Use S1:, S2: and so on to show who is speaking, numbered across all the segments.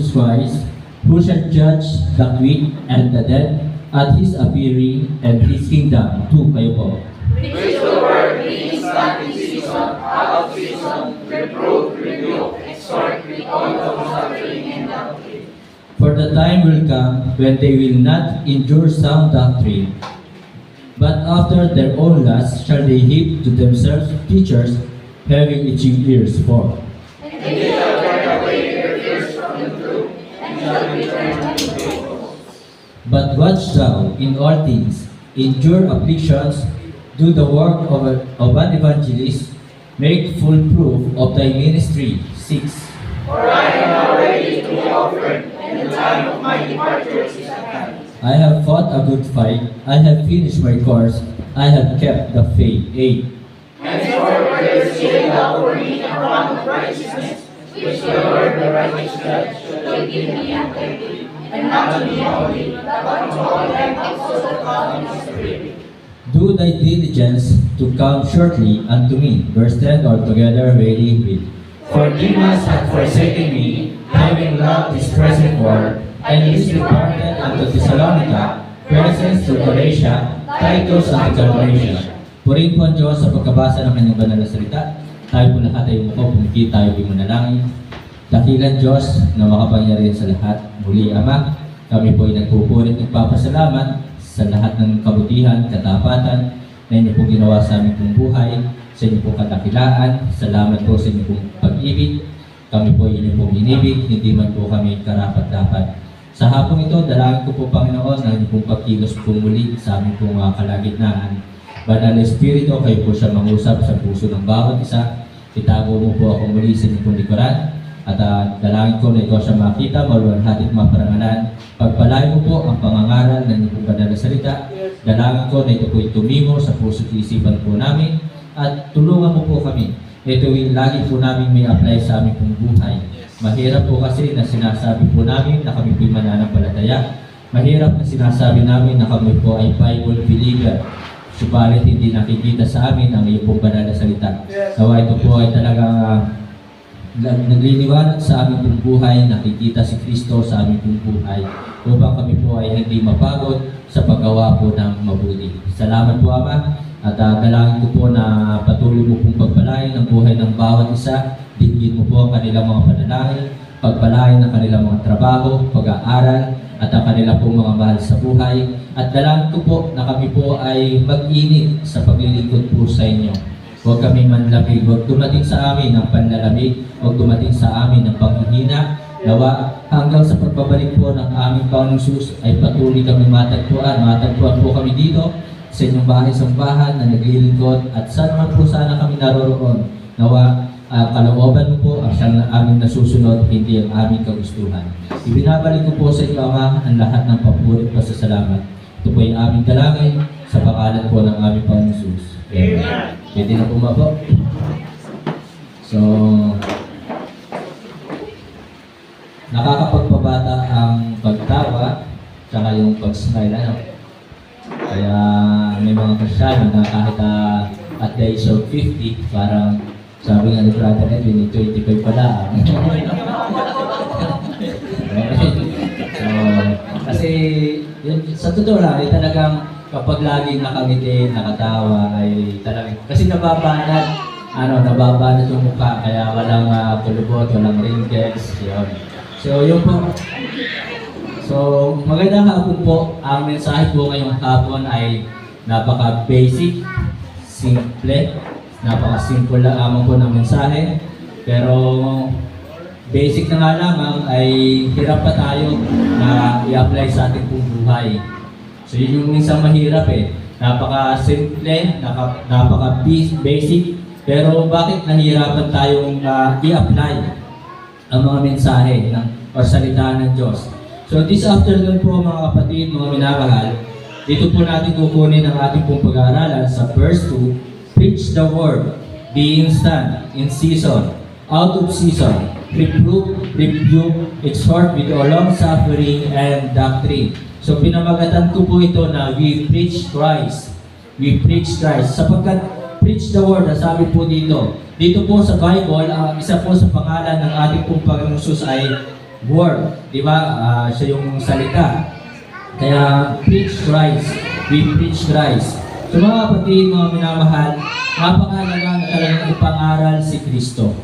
S1: Jesus Christ, who shall judge the quick and the dead at His appearing and His kingdom. 2 kayo po.
S2: Preach the word, be instant in season, out of season, reprove, rebuke, exhort with all long-suffering and doctrine.
S1: For the time will come when they will not endure sound doctrine, but after their own lust shall they heap to themselves teachers having itching ears for.
S2: And they shall turn away their ears from the truth, and shall be turned unto fables.
S1: But watch thou in all things, endure afflictions, do the work of an evangelist, make full proof of thy ministry. 6.
S2: For I am now ready to be offered, and the time of my departure is at hand.
S1: I have fought a good fight, I have finished my course, I have kept the faith. 8.
S2: Henceforth there is laid out for me a crown of righteousness, which the Lord the righteous judge shall give me at that day, and not to me only, but to all them also that call on His spirit.
S1: Do thy diligence to come shortly unto me. Verse 10, altogether ready with. For Demas hath forsaken me, having loved this present world, and is departed unto Thessalonica, Crescens to Galatia, Titus unto Dalmatia. Purihin po ang Diyos sa pagkabasa ng kanyang banal na salita. Tayo po lahat ay umupo, pumiki tayo ay manalangin. Dakilan Diyos na makapangyarihan sa lahat. Muli Ama, kami po ay nagpupunit nagpapasalamat sa lahat ng kabutihan, katapatan na inyo pong ginawa sa aming pong buhay, sa inyo pong kadakilaan. Salamat po sa inyo pong pag-ibig. Kami po ay inyo pong inibig, hindi man po kami karapat-dapat. Sa hapong ito, dalangin ko po Panginoon na inyo pong pagkilos po muli sa aming pong kalagitnaan. Banal na Espiritu, kayo po siya mangusap sa puso ng bawat isa. Itago mo po ako muli sa inyo pong likuran. At dalangin ko na ikaw siya makita, maluwalhati at maparangalan. Pagpalain mo po ang pangangaral ng inyong banal na salita. Dalangin ko na ito po tumimo sa puso at isipan po namin. At tulungan mo po kami. Ito yung lagi po namin may apply sa aming pong buhay. Mahirap po kasi na sinasabi po namin na kami po'y mananampalataya. Mahirap na sinasabi namin na kami po ay Bible believer. Subalit hindi nakikita sa amin ang iyong pong banal na salita. Nawa ito po ay talagang nagliliwanag sa aming pong buhay, nakikita si Kristo sa aming pong buhay, upang kami po ay hindi mapagod sa paggawa po ng mabuti. Salamat po Ama, at dalangin ko po na patuloy mo pong pagpalain ang buhay ng bawat isa. Dinggin mo po ang kanilang mga panalangin, pagpalain ang kanilang mga trabaho, pag-aaral, at ang kanilang pong mga mahal sa buhay. At dalangin ko po na kami po ay mag-init sa paglilingkod po sa inyo. Huwag kami manlamig, huwag dumating sa amin ang panlalamig, huwag dumating sa amin ang panghihina. Nawa hanggang sa pagbabalik po ng aming Panginoong Jesus ay patuloy kami matagpuan po kami dito sa inyong bahay-sambahan na naglilingkod at saan man po sana kami naroroon. Nawa kalooban mo po ang siyang aming nasusunod, hindi ang aming kagustuhan. Ibinabalik ko po sa inyo Ama ang lahat ng papuri at pasasalamat. Ito po ay aming dalangin sa pangalan po ng aming Panginoong Jesus. Amen. Pwede na pumapo. So, nakakapagpabata ang pagtawa tsaka yung pag-smile. Kaya may mga kasyano na kahit at the age of 50, parang sabi nga ni Brother Edwin, 25 pala. So, kasi yun, sa totoo lang, ay talagang kapag laging nakangiti, nakatawa, ay talagang, kasi nababanat yung mukha, kaya walang kulubot, walang wrinkles, yun. So, yun po. So, magandang hapon po. Ang mensahe po ngayong hapon ay napaka-basic, simple, napaka-simple lamang po ng mensahe. Pero, basic na nga lamang ay hirap pa tayo na i-apply sa ating pong buhay. So yun yung minsan mahirap napaka-simple, napaka-basic, pero bakit nahihirapan tayong i-apply ang mga mensahe o salita ng Diyos? So this afternoon po mga kapatid, mga minamahal, dito po natin kukunin ang ating pong pag-aaralan sa verse 2, preach the word, be instant, in season, out of season, reprove, rebuke, exhort with all long-suffering and doctrine. So pinamagatan ko po ito na we preach Christ. We preach Christ. Sapagkat preach the word, sabi po dito. Dito po sa Bible, isa po sa pangalan ng ating pong Panginoong Jesus ay word. Di ba? Siya yung salita. Kaya preach Christ. We preach Christ. So mga kapatid, mga minamahal, napakahalaga na talagang ipangaral si Kristo.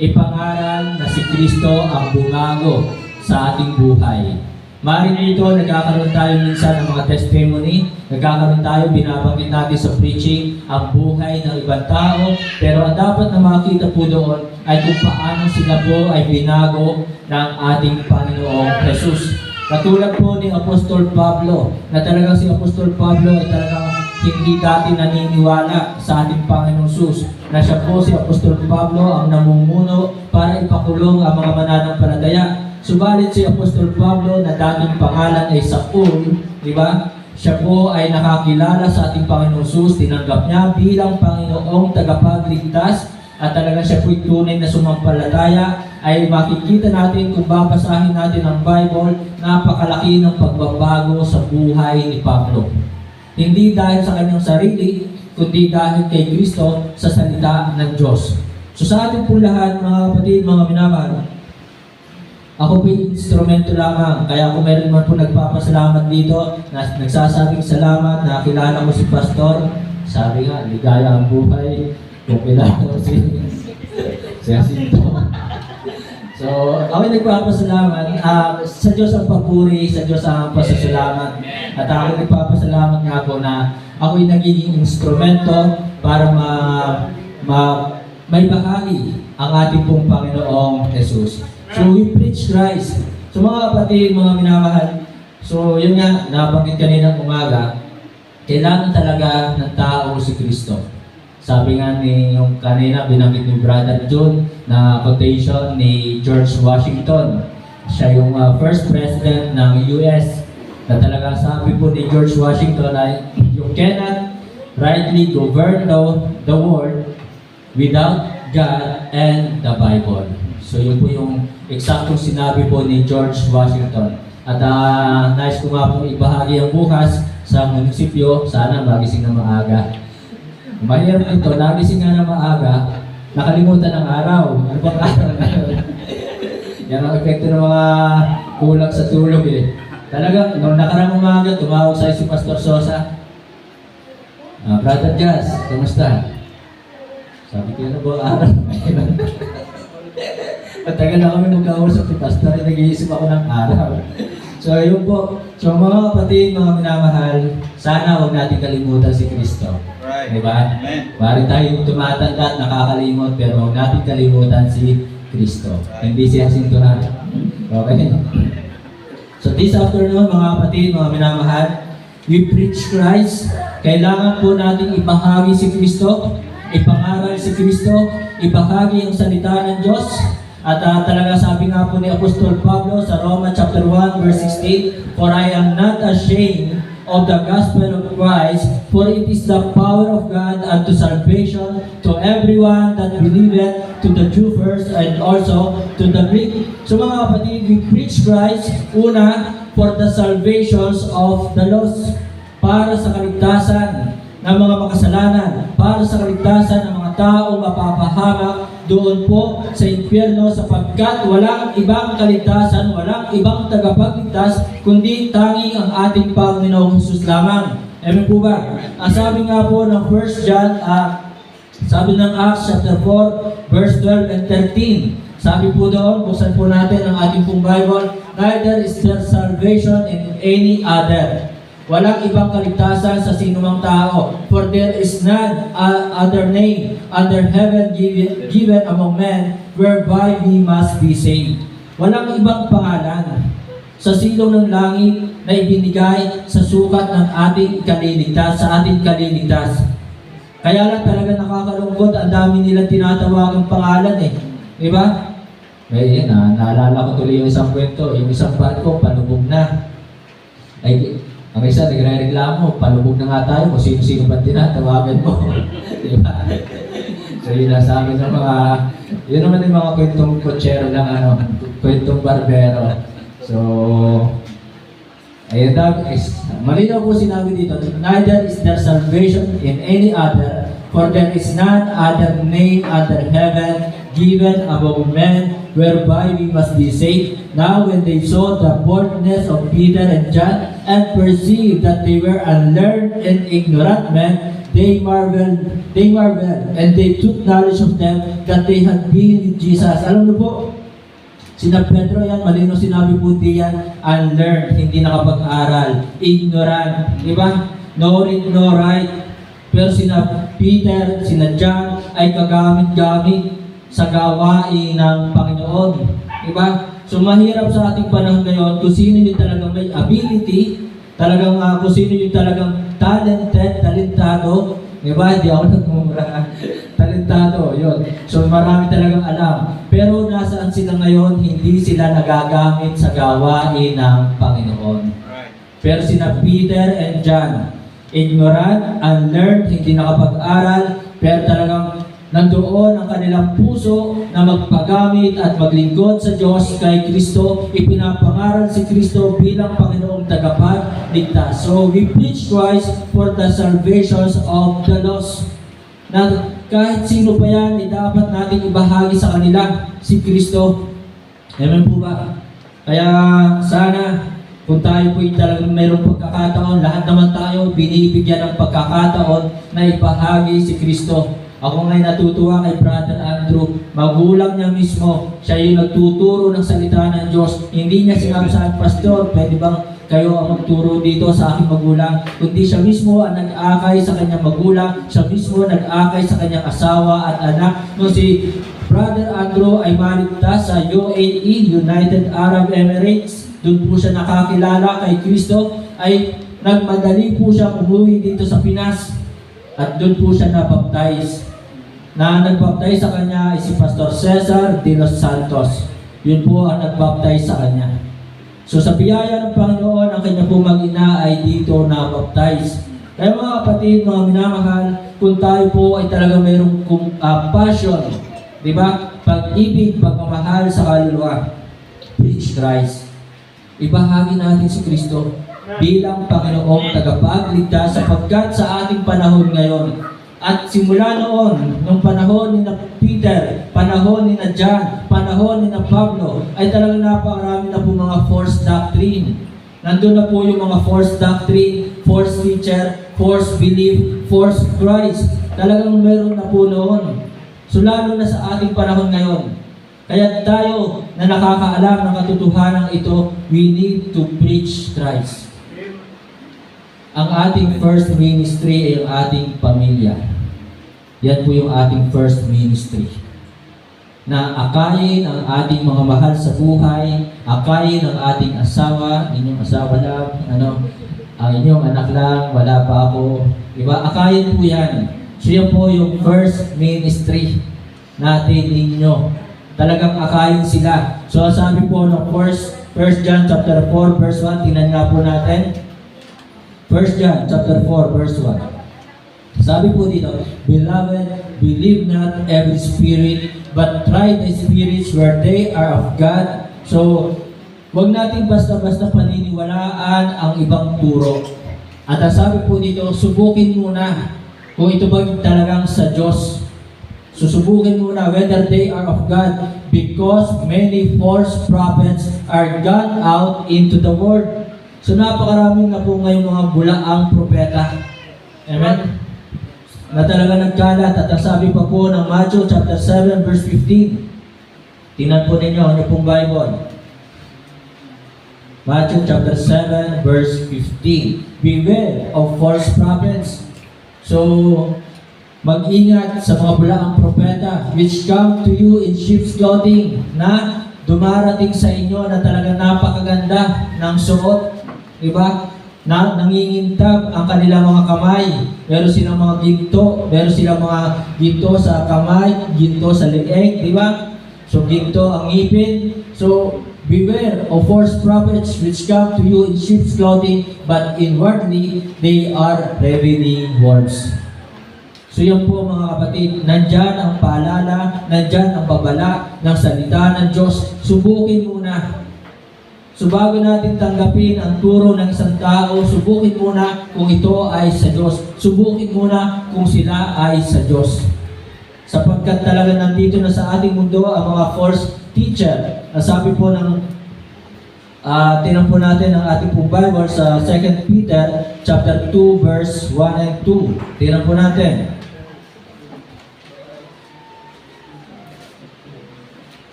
S1: Ipangaral na si Kristo ang bumago sa ating buhay. Maaaring dito, nagkakaroon tayo minsan ng mga testimony, nagkakaroon tayo, binabanggit natin sa preaching, ang buhay ng ibang tao, pero ang dapat na makita po doon ay kung paano sila po ay binago ng ating Panginoong Jesus. Katulad po ni Apostol Pablo, na talagang si Apostol Pablo ay talagang hindi dati naniniwala sa ating Panginoong Jesus, na siya po si Apostol Pablo ang namumuno para ipakulong ang mga mananampalataya. Subalit si Apostol Pablo na dating pangalan ay Saul, di ba? Siya po ay nakakilala sa ating Panginoong Jesus, tinanggap niya bilang Panginoong tagapagligtas at talaga siya po'y tunay na sumampalataya. Ay makikita natin kung babasahin natin ang Bible, napakalaki ng pagbabago sa buhay ni Pablo. Hindi dahil sa kanyang sarili, kundi dahil kay Kristo sa salita ng Diyos. So sa ating po lahat, mga kapatid, mga minamahal, ako po instrumento lamang, kaya kung meron man po nagpapasalamat dito, nagsasabing salamat, nakilala ko si Pastor, sabi nga, ligaya ang buhay, kung kilala ko si Jacinto. So, ako nagpapasalamat, sa Diyos ang papuri, sa Diyos ang pasasalamat, at ako nagpapasalamat nga po na ako'y nagiging instrumento para may bahagi ang ating pong Panginoong Jesus. So we preach Christ. So mga kapatid, mga minamahal, so yun nga, nabanggit kanina umaga, kailangan talaga ng tao si Kristo. Sabi nga ni yung kanina, binanggit ni Brother John na quotation ni George Washington. Siya yung first president ng US, na talaga sabi po ni George Washington ay, you cannot rightly govern the world without God and the Bible. So yun po yung eksaktong sinabi po ni George Washington. At nais ko nga pong ibahagi ang bukas sa munisipyo, sana magising na maaga. Mahirap ito, nagising nga na maaga, nakalimutan ng araw. Ano bang araw na yun? Yan ang epekto ng mga kulang sa tulog eh. Talaga, nung nakarang umaga, tumawag sa'yo si Pastor Sosa. Brother Jazz, kumusta? Sabi ko, ano ba araw? Matagal na kami magkausap ni Pastor, nag-iisip ako ng araw. So yun po. So mga kapatid, mga minamahal, sana huwag natin kalimutan si Kristo.
S3: Right.
S1: Diba?
S3: Amen.
S1: Mari tayo tumatanda at nakakalimot, pero huwag natin kalimutan si Kristo. Hindi si Jacinto na. Okay? So this afternoon, mga kapatid, mga minamahal, we preach Christ. Kailangan po natin ibahagi si Kristo, ipangaral si Kristo, ibahagi ang salita ng Diyos. At talaga sabi nga po ni Apostol Pablo sa Roma chapter 1 verse 16, for I am not ashamed of the gospel of Christ, for it is the power of God unto salvation to everyone that believeth, to the Jew first and also to the Greek. So mga kapatid, we preach Christ, una, for the salvations of the lost, para sa kaligtasan ng mga makasalanan, para sa kaligtasan ng mga tao mapapahamak doon po sa impyerno, sapagkat walang ibang kaligtasan, walang ibang tagapagligtas, kundi tanging ang ating Panginoong Jesus lamang. Amen po ba? Sabi nga po ng 1 John, sabi ng Acts chapter 4, verse 12 and 13, sabi po doon, buksan po natin ang ating pong Bible, neither is there salvation in any other. Walang ibang kaligtasan sa sinumang tao, for there is none other name under heaven given among men whereby we must be saved. Walang ibang pangalan sa silong ng langit na ibinigay sa sukat ng ating kaliligtas, sa ating kaliligtas. Kaya lang talaga nakakalungkot, ang dami nilang tinatawagang pangalan eh. Di ba? Eh, naalala ko tuloy yung isang kwento, yung isang barko, palubog na. Ay, ang isa, nagre-reklamo, palubog na nga tayo kung sino-sino ba tinatawagan mo. Diba? So yun ang sabi ng mga, yun naman yung mga kwentong kotsero lang, kwentong barbero. So, ayun daw, malinaw po sinabi dito, neither is there salvation in any other, for there is none other name under heaven given among men whereby we must be saved. Now when they saw the boldness of Peter and John, and perceived that they were unlearned and ignorant men, they marveled, and they took knowledge of them that they had been with Jesus. Alam niyo po, sina Pedro yan, malino sinabi po diyan, unlearned, hindi nakapag-aral, ignorant, di ba? No read, no write. Pero sina Peter, sina John ay kagamit-gamit sa gawain ng Panginoon. Di ba? So mahirap sa ating panahon ngayon kung sino yung talagang may ability, talagang kung sino yung talagang talentado. Di ba? Hindi ako nagmumura. Talentado, yun. So marami talagang alam. Pero nasaan sila ngayon, hindi sila nagagamit sa gawain ng Panginoon. Pero sina Peter and John, ignorant, unlearned, hindi nakapag-aral, pero talagang nandoon ang kanilang puso na magpagamit at maglingkod sa Diyos kay Kristo. Ipinapangaral si Kristo bilang Panginoong tagapagligtas. So we preach Christ for the salvations of the lost. Na kahit sino pa yan, dapat natin ibahagi sa kanila si Kristo. Amen po ba? Kaya sana kung tayo po talagang mayroong pagkakataon, lahat naman tayo binibigyan ng pagkakataon na ibahagi si Kristo. Ako ngayon natutuwa kay Brother Andrew, magulang niya mismo, siya yung nagtuturo ng salita ng Diyos. Hindi niya sinabi sa akin, Pastor, pwede bang kayo ang magturo dito sa aking magulang? Kundi siya mismo ang nag-akay sa kanyang magulang, siya mismo nag-akay sa kanyang asawa at anak. No, si Brother Andrew ay maligtas sa UAE, United Arab Emirates. Doon po siya nakakilala kay Kristo, ay nagmadali po siya umuwi dito sa Pinas at doon po siya nabaptize. Na nagbaptize sa kanya ay si Pastor Cesar de los Santos. Yun po ang nagbaptize sa kanya. So sa biyaya ng Panginoon, ang kanya po mag-ina ay dito nabaptize. Kaya mga kapatid, mga minamahal, kung tayo po ay talaga mayroong passion, di ba? Pag-ibig, pagmamahal sa kaluluwa, preach Christ. Ibahagi natin si Kristo bilang Panginoong tagapagligtas sapagkat sa ating panahon ngayon at simula noon, nung panahon ni na Peter, panahon ni na John, panahon ni na Pablo, ay talagang napakarami na po mga false doctrine. Nandun na po yung mga false doctrine, false teacher, false belief, false Christ. Talagang meron na po noon. So lalo na sa ating panahon ngayon. Kaya tayo na nakakaalam ng katotohanan ito, we need to preach Christ. Ang ating first ministry ay ang ating pamilya. Yan po yung ating first ministry. Na akayin ang ating mga mahal sa buhay, akayin ang ating asawa, inyong asawa lang, inyong anak lang, wala pa ako. Diba? Akayin po yan. So yan po yung first ministry natin ninyo. Talagang akayin sila. So sabi po ng 1 John chapter 4 verse 1, tingnan nga po natin. 1 John chapter 4 verse 1. Sabi po dito, Beloved, believe not every spirit, but try the spirits where they are of God. So, wag natin basta-basta paniniwalaan ang ibang turo. At ang sabi po dito, subukin muna kung ito ba talagang sa Diyos. Susubukin muna whether they are of God, because many false prophets are gone out into the world. So napakaraming na po ngayong mga bulaang propeta. Amen? Na talaga nagkalat. At ang sabi pa po ng Matthew chapter 7 verse 15. Tingnan po ninyo ano pong Bible. Matthew chapter 7 verse 15. Beware of false prophets. So, mag-ingat sa mga bulaang propeta which come to you in sheep's clothing, na dumarating sa inyo na talagang napakaganda ng suot, diba? Na nangingintab ang kanilang mga kamay. Meron silang mga ginto, meron silang mga ginto sa kamay, ginto sa leeg, diba? So ginto ang ngipin. So beware of false prophets which come to you in sheep's clothing, but inwardly they are revealing wolves. So yan po mga kapatid, nandyan ang paalala, nandyan ang babala ng salita ng Diyos. Subukin muna. So bago natin tanggapin ang turo ng isang tao, subukin muna kung ito ay sa Diyos. Subukin muna kung sila ay sa Diyos. Sapagkat talaga nandito na sa ating mundo ang mga false teacher. Sabi po ng tinan po natin ang ating pong Bible sa 2 Peter chapter 2 verse 1 and 2. Tinan po natin.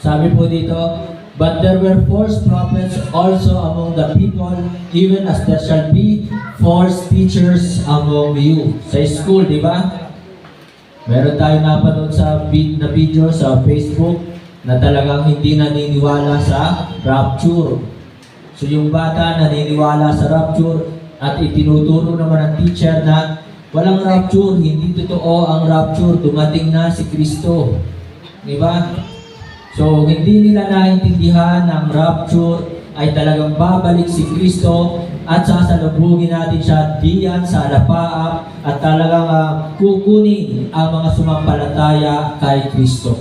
S1: Sabi po dito, but there were false prophets also among the people, even as there shall be false teachers among you. Sa school, di ba? Meron tayo napanood sa na video sa Facebook na talagang hindi naniniwala sa rapture. So yung bata naniniwala sa rapture at itinuturo naman ng teacher na walang rapture, hindi totoo ang rapture, dumating na si Kristo. Di ba? So, hindi nila naintindihan na ang rapture ay talagang babalik si Kristo at sasalubungin natin siya diyan sa alapaap at talagang kukunin ang mga sumampalataya kay Kristo.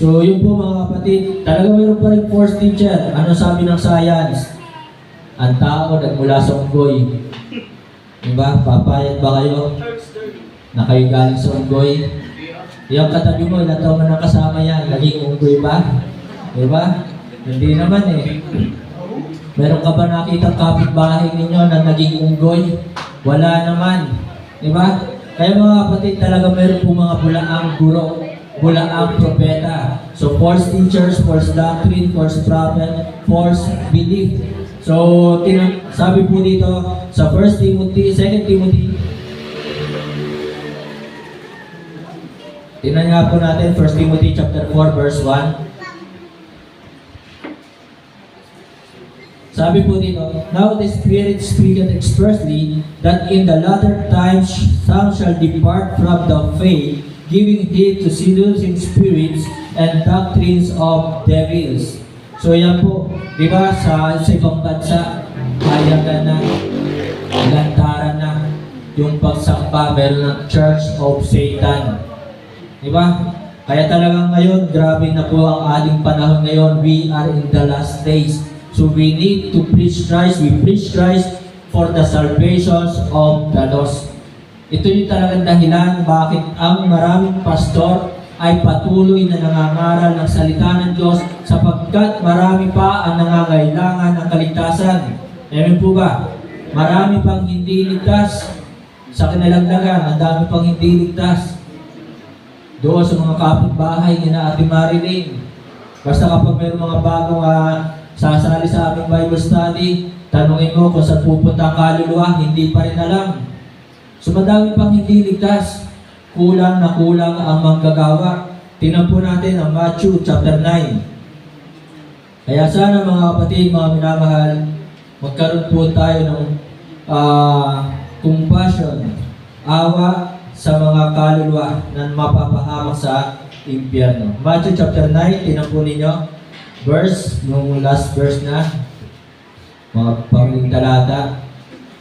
S1: So, yun po mga kapatid, talagang mayroon pa rin false teacher. Ano sabi ng science? Ang tao nagmula sa unggoy. Diba? Papayag ba kayo na kayo galing sa unggoy? Yung katabi mo, ilang taon na nakasama yan, naging unggoy ba? Diba? Hindi naman eh. Meron ka ba nakita kapitbahay ninyo na naging unggoy? Wala naman. Diba? Kaya mga kapatid, talaga meron po mga bulaang guro, bulaang propeta. So, false teachers, false doctrine, false prophet, false belief. So, sabi po dito sa 1 Timothy, 2 Timothy, tingnan nga po natin 1 Timothy chapter 4 verse 1. Sabi po dito, now the Spirit speaketh expressly that in the latter times some shall depart from the faith, giving heed to seducing spirits and doctrines of devils. So yan po, di ba sa ibang bansa, payagan na, lantaran na, yung pagsamba, meron ng Church of Satan. Diba? Kaya talagang ngayon, grabe na po ang ating panahon ngayon. We are in the last days. So we need to preach Christ. We preach Christ for the salvations of the lost. Ito yung talagang dahilan bakit ang maraming pastor ay patuloy na nangangaral ng salita ng Diyos sapagkat marami pa ang nangangailangan ng kaligtasan. Amen po ba? Marami pang hindi ligtas sa kinalaglagan. Ang dami pang hindi ligtas. Doon sa mga kapitbahay ni na Ate Marilyn. Basta kapag mayroong mga bagong sasali sa aming Bible study, tanungin mo kung saan pupunta ang kaluluwa, hindi pa rin alam. So madami pang hindi ligtas. Kulang na kulang ang manggagawa. Tingnan po natin ang Matthew chapter 9. Kaya sana mga kapatid, mga minamahal, magkaroon po tayo ng compassion, awa, sa mga kaluluwa na mapapahamak sa impyerno. Matthew chapter 9, tinan po ninyo, verse, yung last verse na, mga pangling talata.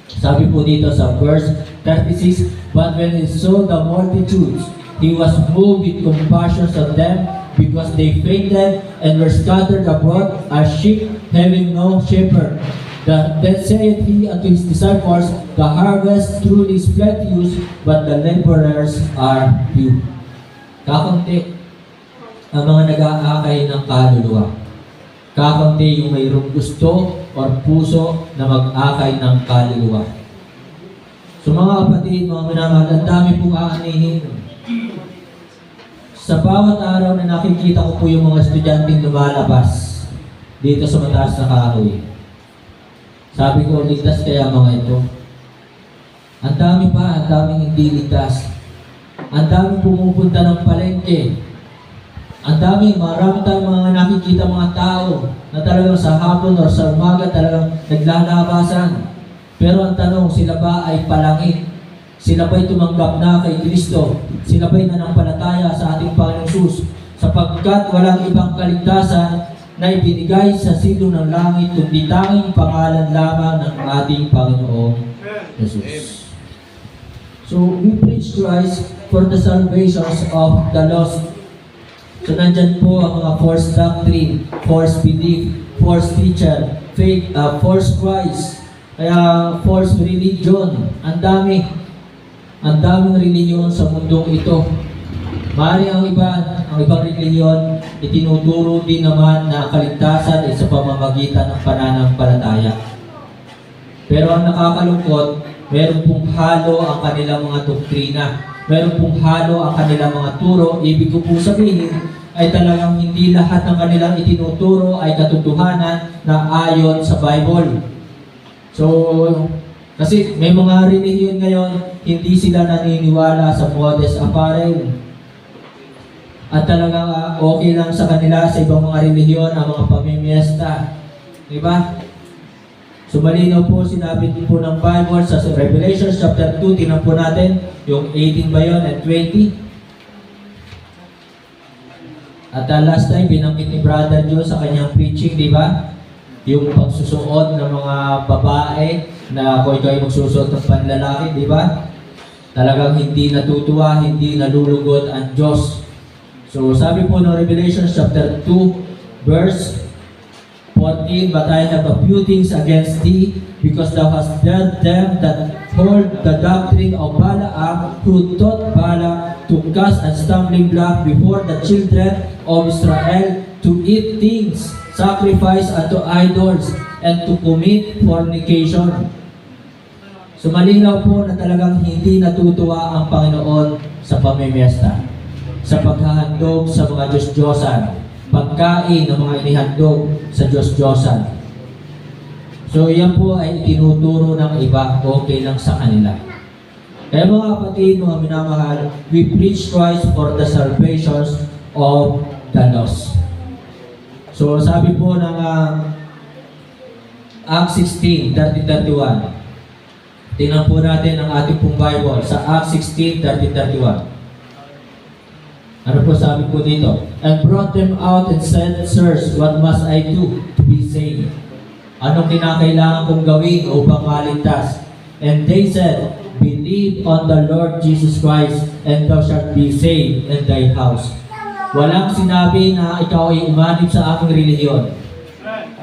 S1: Sabi po dito sa verse 36, but when he saw the multitudes, he was moved with compassion of them, because they fainted and were scattered abroad as sheep having no shepherd. Then saith he unto his disciples, the harvest truly is plenteous, but the laborers are few. Kakunti ang mga nag-aakay ng kaluluwa. Kakunti yung mayroong gusto or puso na mag-akay ng kaluluwa. So mga kapatid, mga minamahal, ang dami pong aanihin. Sa bawat araw na nakikita ko po yung mga estudyanteng lumalabas dito sa mataas na kahoy. Sabi ko, ligtas kaya mga ito? Ang dami pa, ang daming hindi ligtas. Ang daming pumupunta ng palengke. Ang marami tayong mga nakikita mga tao na talagang sa hapon o sa umaga talagang naglalabasan. Pero ang tanong, sila ba ay palangit? Sila ba'y tumanggap na kay Kristo? Sila ba'y nanampalataya sa ating Panginoong Hesus? Sapagkat walang ibang kaligtasan na ibinigay sa silong ng langit kundi tanging pangalan lamang ng ating Panginoong Hesus. So, we preach Christ for the salvations of the lost. So, nandyan po ang mga false doctrine, false belief, false teacher, fake, false Christ, kaya false religion. Ang daming religion sa mundong ito. Maaaring ang iba, ang ibang relihiyon, itinuturo din naman na kaligtasan ay sa pamamagitan ng pananampalataya. Pero ang nakakalungkot, meron pong halo ang kanilang mga doktrina. Meron pong halo ang kanilang mga turo. Ibig ko po sabihin ay talagang hindi lahat ng kanilang itinuturo ay katotohanan na ayon sa Bible. So, kasi may mga relihiyon ngayon, hindi sila naniniwala sa modest apparel. At talagang okay lang sa kanila sa ibang mga relihiyon ang mga pamimiesta. Diba? So malinaw po, sinabi din po ng Bible sa Revelation chapter 2, tingnan po natin, yung 18 ba yun and 20. At last time, binanggit ni Brother Joe sa kanyang preaching, di ba? Yung pagsusuot ng mga babae na kung ikaw ay magsusuot ng panlalaki, di ba? Talagang hindi natutuwa, hindi nalulugod ang Diyos. So sabi po ng Revelation chapter 2, verse 14, but I have a few things against thee, because thou hast dealt them that hold the doctrine of Balaam, who taught Balak to cast a stumbling block before the children of Israel, to eat things sacrificed unto idols, and to commit fornication. So malinaw po na talagang hindi natutuwa ang Panginoon sa pamimiesta, sa paghahandog sa mga Diyos-Diyosan, pagkain ng mga inihandog sa Diyos-Diyosan. So yan po ay tinuturo ng iba, okay lang sa kanila. Kaya mga kapatid, mga minamahal, we preach Christ for the salvations of the lost. So sabi po ng Acts 16, 30-31. Tingnan po natin ang ating pong Bible sa Acts 16, 30-31. Ano po sabi po dito? And brought them out and said, Sirs, what must I do to be saved? Anong kinakailangan kong gawin upang maligtas? And they said, Believe on the Lord Jesus Christ, and thou shalt be saved in thy house. Walang sinabi na ikaw ay umanib sa aking relihiyon.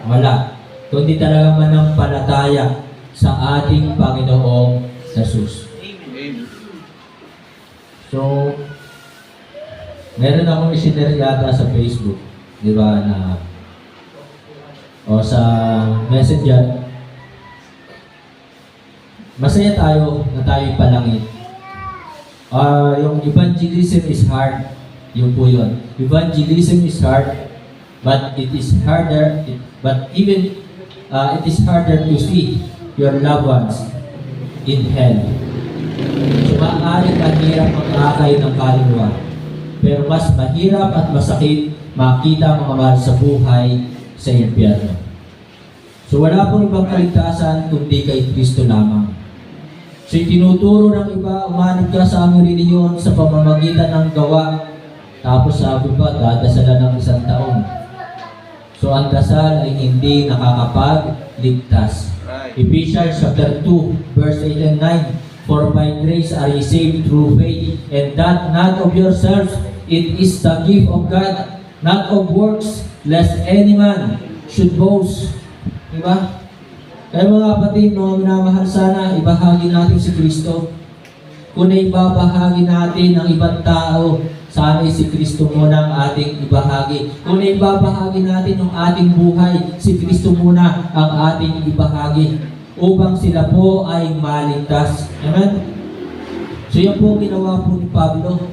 S1: Wala. Kundi talaga manampalataya sa ating Panginoong Jesus. So, meron akong isinare yata sa Facebook, di ba, na o sa Messenger. Masaya tayo na tayo'y palangit. Yung evangelism is hard. Yung po yun. Evangelism is hard, but it is harder, it is harder to see your loved ones in hell. So maaaring mahirap mag-akay ng kaluluwa. Pero mas mahirap at masakit makita ang mga mahal sa buhay sa impyerno. So wala pong ibang kaligtasan kundi kay Kristo lamang. So itinuturo ng iba, umanib ka sa aming relihiyon sa pamamagitan ng gawa. Tapos sabi pa, dadasalan ng 1 taon. So ang dasal ay hindi nakakapagligtas. Ephesians chapter 2, verse 8 and 9. For by grace are ye saved through faith, and that not of yourselves, it is the gift of God, not of works, lest any man should boast. Diba? Kaya mga kapatid, mga minamahal, sana ibahagi natin si Kristo. Kung ibabahagi natin ang ibang tao, sana si Kristo muna ang ating ibahagi. Kung ibabahagi natin ang ating buhay, si Kristo muna ang ating ibahagi, upang sila po ay maligtas. Amen? So yan po ginawa po ni Pablo,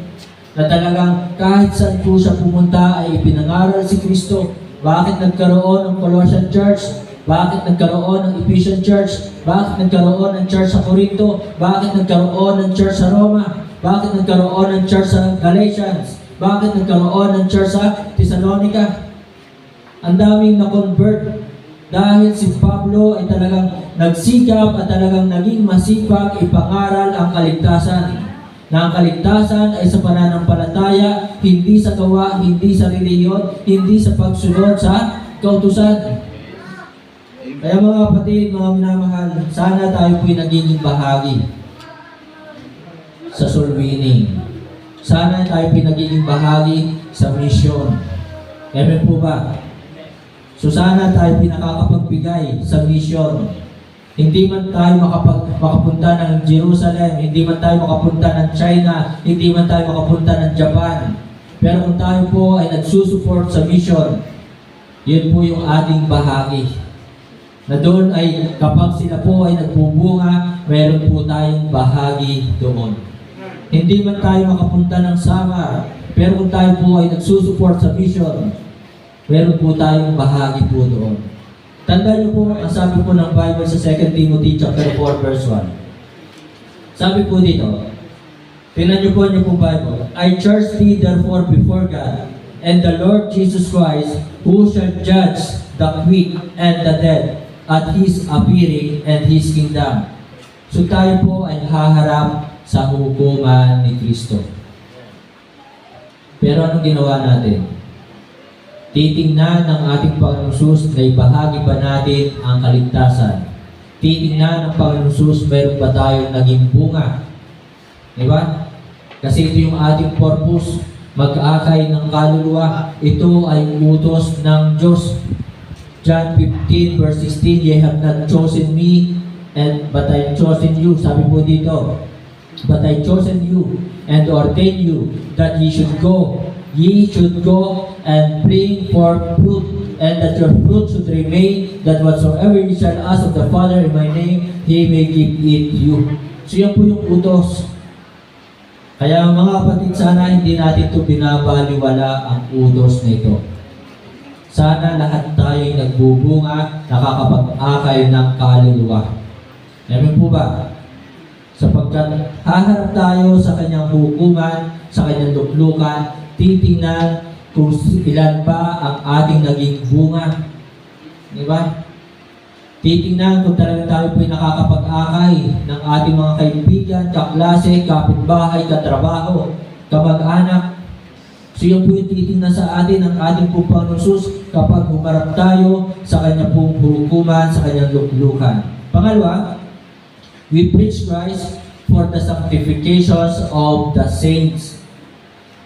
S1: na talagang kahit saan po siya pumunta ay ipinangaral si Kristo. Bakit nagkaroon ng Colossian Church? Bakit nagkaroon ng Ephesian Church? Bakit nagkaroon ng church sa Corinto? Bakit nagkaroon ng church sa Roma? Bakit nagkaroon ng church sa Galatians? Bakit nagkaroon ng church sa Thessalonica? Ang daming na-convert dahil si Pablo ay talagang nagsikap at talagang naging masipag ipangaral ang kaligtasan. Na ang kaligtasan ay sa pananampalataya, hindi sa gawa, hindi sa relihiyon, hindi sa pagsunod sa kautusan. Kaya mga kapatid, mga minamahal, sana tayo po'y naging bahagi sa soul winning. Sana tayo po'y naging bahagi sa mission. Amen po ba? So sana tayo pinakakapagbigay sa mission. Hindi man tayo makapunta ng Jerusalem, hindi man tayo makapunta ng China, hindi man tayo makapunta ng Japan. Pero kung tayo po ay nagsusupport sa mission, yun po yung ating bahagi. Na doon ay kapag sila po ay nagbubunga, meron po tayong bahagi doon. Hindi man tayo makapunta ng Samar, pero kung tayo po ay nagsusupport sa mission, meron po tayong bahagi po doon. Tandaan niyo po ang sabi po ng Bible sa 2 Timothy chapter 4 verse 1. Sabi po dito, tingnan niyo po Bible. I charge thee therefore before God and the Lord Jesus Christ, who shall judge the quick and the dead at His appearing and His kingdom. So tayo po ay haharap sa hukuman ni Kristo. Pero anong ginawa natin? Titingnan ng ating Panginoong Hesus na ibahagi ba natin ang kaligtasan. Titingnan ng Panginoong Hesus, meron ba tayong naging bunga? Diba? Kasi ito yung ating purpose, mag-aakay ng kaluluwa. Ito ay utos ng Diyos. John 15 verse 16, Ye have not chosen me, but I chosen you. Sabi po dito, but I chosen you and ordained you that ye should go and bring forth fruit, and that your fruit should remain, that whatsoever ye shall ask of the Father in my name, He may give it you. So yan po yung utos. Kaya mga kapatid, sana hindi natin ito binabaliwala ang utos na ito. Sana lahat tayo'y nagbubunga, nakakapag-akay ng kaluluwa. Amen po ba? Sapagkat haharap tayo sa kanyang hukuman, sa kanyang luklukan, titingnan kung ilan ba ang ating naging bunga. Di ba? Titingnan kung talagang tayo po'y nakakapag-akay ng ating mga kaibigan, kaklase, kapitbahay, katrabaho, kamag-anak. So yun po yung titingnan sa atin ng ating pong Panginoon Hesus kapag humarap tayo sa kanyang pong hukuman, sa kanyang luklukan. Pangalawa, we preach Christ for the sanctifications of the saints.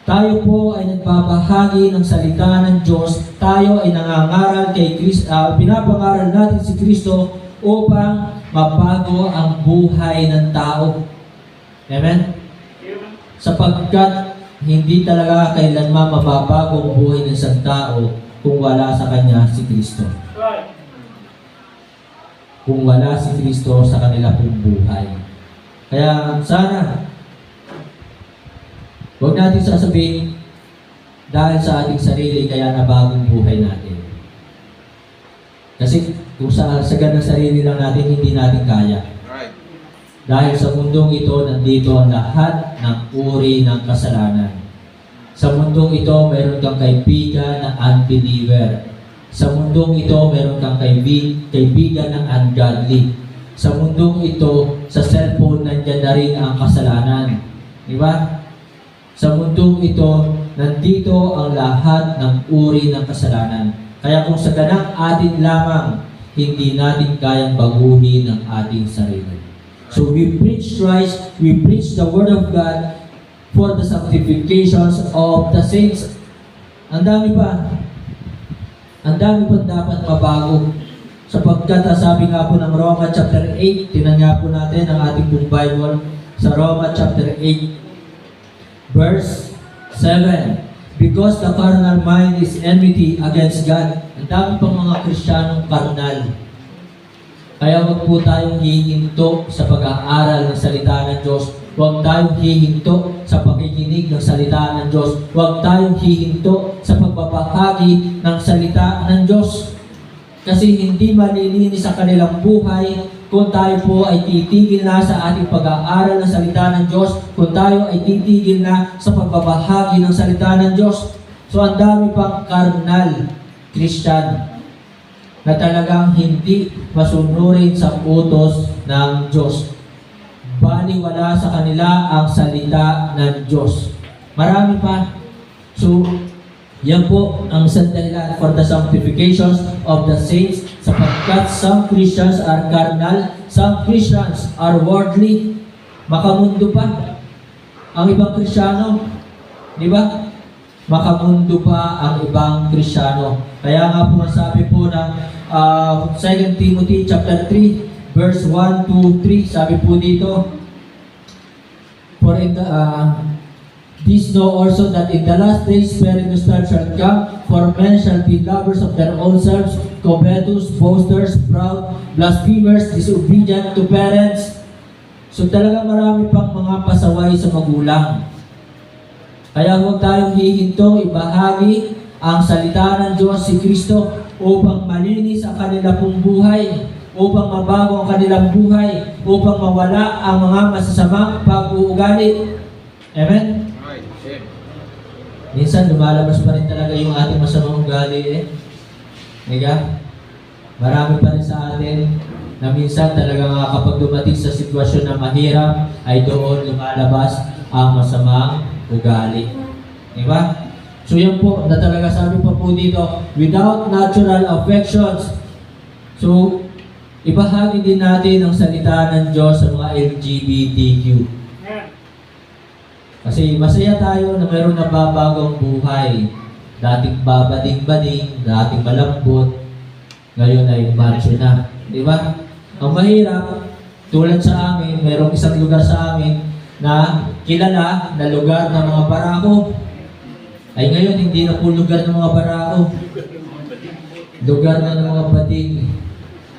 S1: Tayo po ay nagbabahagi ng salita ng Diyos. Tayo ay nangangaral kay Kristo, pinapangaral natin si Kristo upang mabago ang buhay ng tao. Amen? Sapagkat hindi talaga kailanman mababago ang buhay ng isang tao kung wala sa kanya si Kristo. Kung wala si Kristo sa kanila pong buhay. Kaya sana, huwag natin sasabihin dahil sa ating sarili kaya nabagong buhay natin. Kasi kung sa ganang sarili lang natin, hindi natin kaya. Dahil sa mundong ito, nandito ang lahat ng uri ng kasalanan. Sa mundong ito, meron kang kaibigan na unbeliever. Sa mundong ito, meron kang kaibigan ng ungodly. Sa mundong ito, sa cellphone, nandyan na rin ang kasalanan. Di ba? Sa mundong ito, nandito ang lahat ng uri ng kasalanan. Kaya kung sa ganang atin lamang, hindi natin kayang baguhin ang ating sarili. So we preach Christ, we preach the Word of God for the sanctifications of the saints. Ang dami pa. Ang dami pa dapat mabago. Sapagkat sabi nga po ng Roma chapter 8, tinan nga po natin ang ating pong Bible sa Roma chapter 8, verse 7. Because the carnal mind is enmity against God. Ang dami pang mga Kristiyanong karnal. Kaya wag po tayong hihinto sa pag-aaral ng salita ng Diyos. Huwag tayong hihinto sa pakikinig ng salita ng Diyos. Huwag tayong hihinto sa pagbabahagi ng salita ng Diyos. Kasi hindi malilinis sa kanilang buhay kung tayo po ay titigil na sa ating pag-aaral ng salita ng Diyos, kung tayo ay titigil na sa pagbabahagi ng salita ng Diyos. So ang dami pang karnal Christian na talagang hindi masunurin sa utos ng Diyos. Baliwala sa kanila ang salita ng Diyos. Marami pa. So, yan po ang sandalan for the sanctifications of the saints, sapagkat some Christians are carnal, some Christians are worldly. Makamundo pa ang ibang Kristiyano. Di ba? Makamundo pa ang ibang Kristiyano. Kaya nga po sabi po ng 2 Timothy chapter 3 verse 1 to 3, sabi po dito, for in the This know also that in the last days perilous times shall come, for men shall be lovers of their own selves, covetous, boasters, proud, blasphemers, disobedient to parents. So talaga marami pang mga pasaway sa magulang. Kaya huwag tayong hihintong ibahagi ang salita ng Diyos si Kristo upang malinis ang kanila pong buhay, upang mabago ang kanilang buhay, upang mawala ang mga masasamang pag-uugali. Amen? Minsan lumalabas pa rin talaga yung ating masamang ugali eh. Diga? Marami pa rin sa atin na minsan talaga nga kapag dumating sa sitwasyon na mahirap ay doon lumalabas ang masamang ugali. Diba? So yan po, na talaga sabi pa po dito, without natural affections. So, ibahagi din natin ang salita ng Diyos sa mga LGBTQ. Kasi masaya tayo na mayroong nababagong buhay. Dating babading-bading, dating malambot, ngayon ay macho na. Di ba? Ang mahirap, tulad sa amin, mayroong isang lugar sa amin na kilala na lugar ng mga barako. Ay ngayon, hindi na po lugar ng mga barako. Lugar na ng mga bading.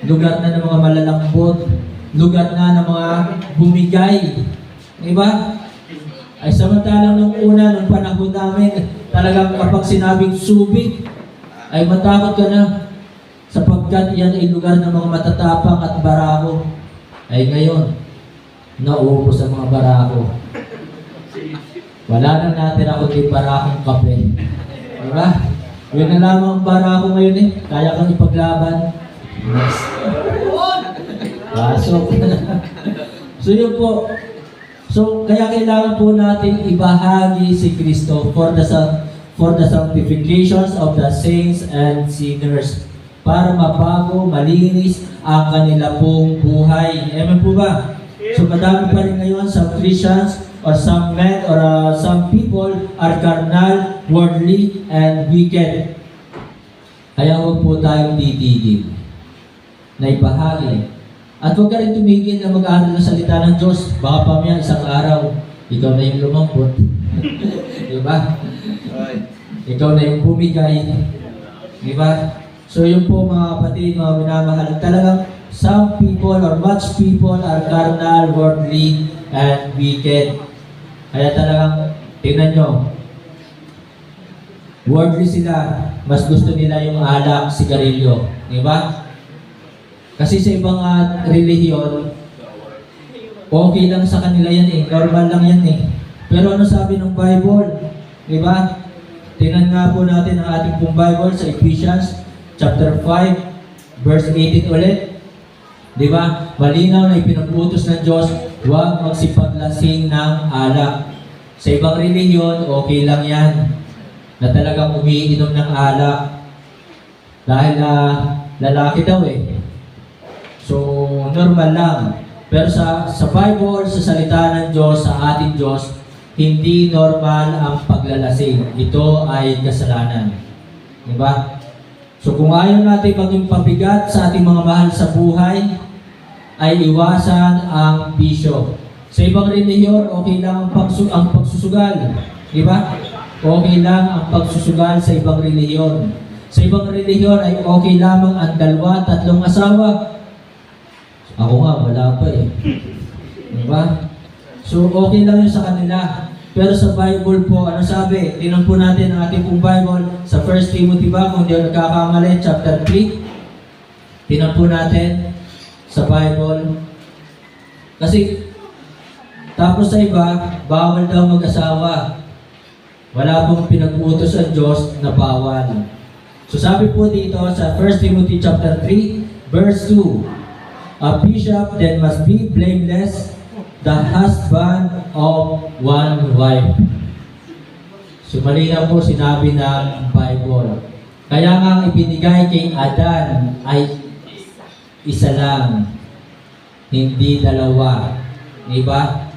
S1: Lugar na ng mga malalambot. Lugar na ng mga bumigay. Di ba? Ay samantalang nung una, nung panahon namin, talagang kapag sinabing subig, ay matakot ka na sapagkat yan ay lugar ng mga matatapang at barako. Ay ngayon, naubos ang mga barako. Wala na natin ako di barakong kape. Diba? Yun na lamang ang barako ngayon eh. Kaya kang ipaglaban. Next. Pasok. So yun po. So, kaya kailangan po natin ibahagi si Kristo for the sanctifications of the saints and sinners para mabago, malinis ang kanila pong buhay. Amen po ba? So, madami pa rin ngayon some Christians or some men or some people are carnal, worldly, and wicked. Kaya huwag po tayong titigil na ibahagi. At huwag ka rin tumigil na mag-aaral ng salita ng Diyos. Baka pamaya, isang araw, ikaw na yung lumambot. Diba? Ikaw na yung bumigay. Diba? So yun po mga kapatid, mga minamahal, talagang some people or much people are carnal, worldly, and wicked. Kaya talagang, tingnan nyo, worldly sila, mas gusto nila yung alak, sigarilyo. Diba? Kasi sa ibang relihiyon, okay lang sa kanila yan eh. Normal lang yan eh. Pero ano sabi ng Bible? Diba? Tingnan nga po natin ang ating pong Bible sa Ephesians chapter 5, verse 18 ulit. Diba? Malinaw na ipinag-utos ng Diyos, huwag magsipaglasing ng alak. Sa ibang relihiyon, okay lang yan. Na talagang umiinom ng alak. Dahil lalaki daw eh. So, normal lang. Pero sa Bible, sa salita ng Diyos, sa ating Diyos, hindi normal ang paglalasing. Ito ay kasalanan. Diba? So, kung ayaw natin maging pabigat sa ating mga mahal sa buhay, ay iwasan ang bisyo. Sa ibang relihiyon, okay lang ang pagsusugal. Diba? Okay lang ang pagsusugal sa ibang relihiyon. Sa ibang relihiyon ay okay lamang ang 2, 3 asawa. Ako nga, wala pa eh. Diba? So, okay lang yun sa kanila. Pero sa Bible po, ano sabi? Tingnan po natin ang ating pong Bible sa 1 Timothy ba, kung hindi ako nagkakamali, chapter 3. Tingnan po natin sa Bible. Kasi, tapos sa iba, bawal daw mag-asawa. Wala pong pinag-utos ang Diyos na bawal. So sabi po dito sa 1 Timothy chapter 3, verse 2, a bishop then must be blameless, the husband of one wife. So malinaw po sinabi ng Bible. Kaya nga ang ibinigay kay Adan ay isa lang, hindi dalawa. Diba?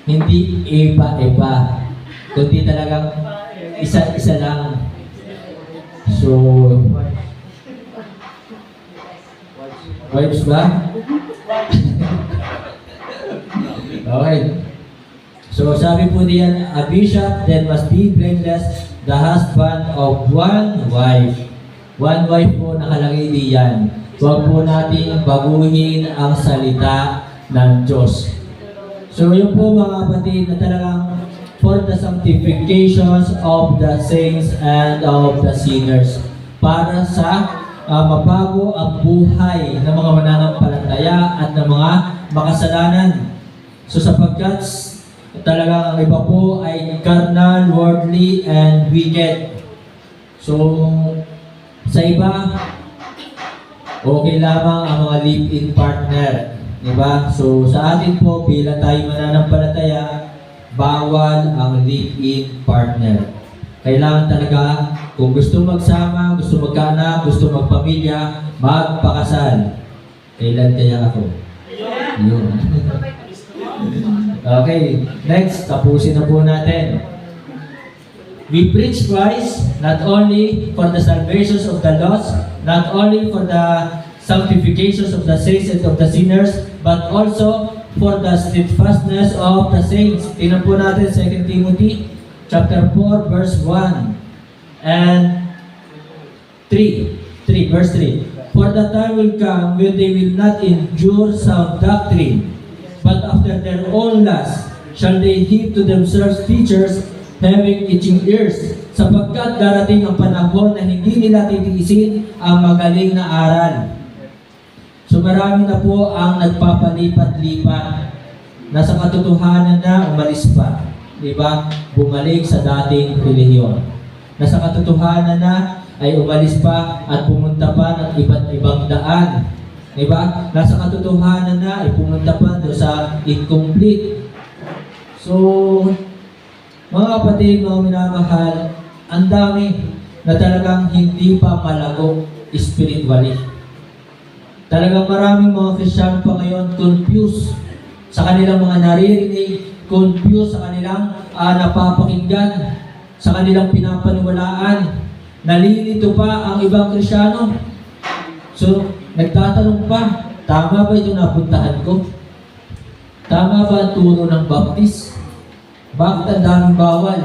S1: Hindi iba-iba, kundi talagang isa-isa lang. So, wives ba? Okay. So sabi po diyan, a bishop then must be blameless, the husband of one wife. One wife po nakalagay diyan. Huwag po natin baguhin ang salita ng Diyos. So yun po mga kapatid na talagang for the sanctifications of the saints and of the sinners. Para sa mabago ang buhay ng mga mananampalataya at ng mga makasalanan. So sapagkat talagang ang iba po ay carnal, worldly, and wicked. So sa iba, okay lamang ang mga live-in partner. Diba? So sa atin po, bilang tayo mananampalataya, bawal ang live-in partner. Kailangan talaga, kung gusto magsama, gusto magkaanak, gusto magpamilya, magpakasal. Kailan kaya ako? Yun. Okay, next, tapusin na po natin. We preach Christ not only for the salvations of the lost, not only for the sanctifications of the saints and of the sinners, but also for the steadfastness of the saints. Tingnan po natin 2 Timothy chapter 4 verse 1 and 3 verse 3. For the time will come when they will not endure sound doctrine, but after their own lust shall they heap to themselves teachers having itching ears, sapagkat darating ang panahon na hindi nila titiisin ang magaling na aral. So marami na po ang nagpapalipat-lipat. Nasa katotohanan na umalis pa. Diba? Bumalik sa dating relihiyon. Nasa katotohanan na ay umalis pa at pumunta pa ng iba't ibang daan. Diba? Nasa katotohanan na ay pumunta pa doon sa incomplete. So, mga kapatid, mga minamahal, ang dami na talagang hindi pa malago spiritually. Talagang maraming mga Kristiyano pa ngayon confused sa kanilang mga naririnig, confused sa kanilang napapakinggan, sa kanilang pinapaniwalaan. Nalilito pa ang ibang Kristiyano. So, nagtatanong pa, tama ba itong napuntahan ko? Tama ba ang turo ng baptis? Bakit ang daming bawal?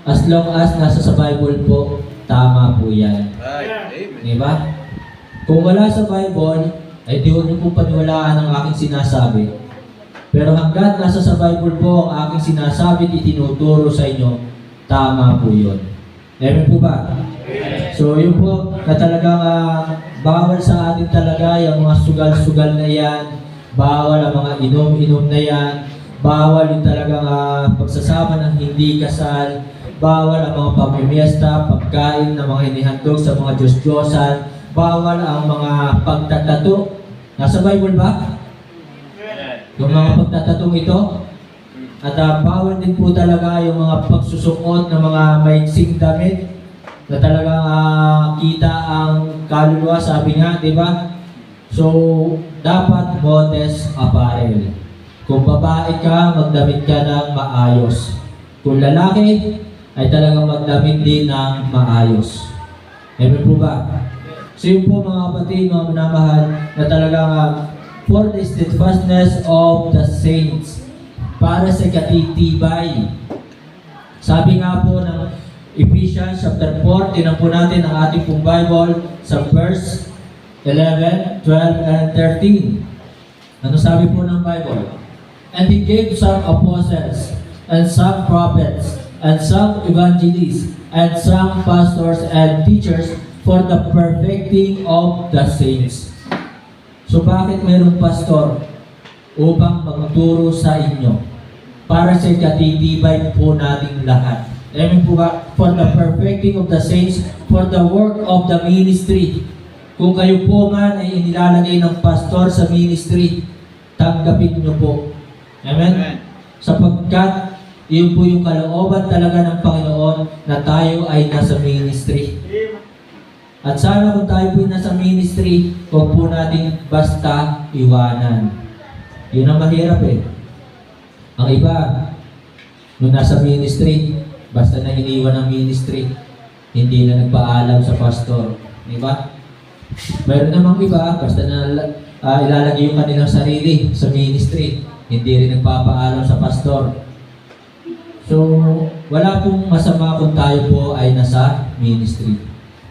S1: As long as nasa sa Bible po, tama po yan. Diba? Kung wala sa Bible, ay di huwag niyo po paniwalaan ang aking sinasabi. Pero hanggat nasa sa Bible po ang aking sinasabi at itinuturo sa inyo, tama po yun. Amen po ba? So yun po, na talagang bawal sa atin talaga yung mga sugal-sugal na yan, bawal ang mga inom-inom na yan, bawal yung talagang pagsasama ng hindi kasal, bawal ang mga pamimiesta, pagkain ng mga inihandog sa mga Diyos-Diyosan, bawal ang mga pagtatato. Nasa Bible ba? Yung mga pagtatatong ito. At bawal din po talaga yung mga pagsusuot ng mga maiksing damit na talagang kita ang kaluluwa, sabi nga, di ba? So, dapat modest apparel. Kung babae ka, magdamit ka ng maayos. Kung lalaki, ay talagang magdamit din ng maayos. Amen po ba? So yun po mga kapatid, mga minamahal, na talagang for the steadfastness of the saints, para sa katitibay. Sabi nga po ng Ephesians chapter 4, tinan po natin ang ating pong Bible sa verse 11, 12, and 13. Ano sabi po ng Bible? And He gave some apostles, and some prophets, and some evangelists, and some pastors and teachers for the perfecting of the saints. So bakit mayroong pastor? Upang magturo sa inyo. Para sa katitibay po nating lahat. Amen po ba? For the perfecting of the saints, for the work of the ministry. Kung kayo po man ay inilalagay ng pastor sa ministry, tanggapin nyo po. Amen? Sapagkat yun po yung kalooban talaga ng Panginoon na tayo ay nasa ministry. At sana kung tayo po nasa ministry, huwag po natin basta iwanan. Yun ang mahirap eh. Ang iba, nung nasa ministry, basta na iniwan ang ministry, hindi na nagpaalam sa pastor. Diba? Mayroon namang iba, basta na ilalagay yung kanilang sarili sa ministry. hindi rin nagpapaalam sa pastor. So, wala pong masama kung tayo po ay nasa ministry.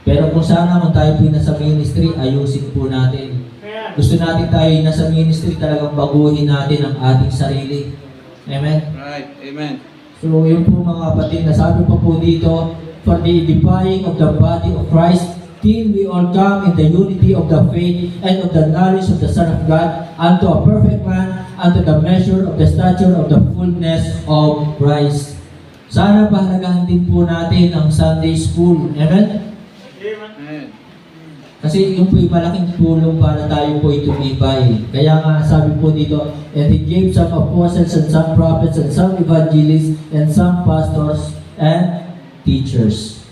S1: Pero kung sana kung tayo po ay nasa ministry, ayusin po natin. Gusto natin tayo ay nasa ministry, talagang baguhin natin ang ating sarili. Amen?
S3: Right. Amen.
S1: So, yun po mga kapatid, nasabi pa po dito, for the edifying of the body of Christ, till we all come in the unity of the faith and of the knowledge of the Son of God, unto a perfect man, unto the measure of the stature of the fullness of Christ. Sana pahalagahan din po natin ang Sunday School. Amen?
S3: Amen.
S1: Kasi yung po'y malaking tulong para tayo po'y tumibay. Kaya nga sabi po dito, and He gave some apostles and some prophets and some evangelists and some pastors and teachers.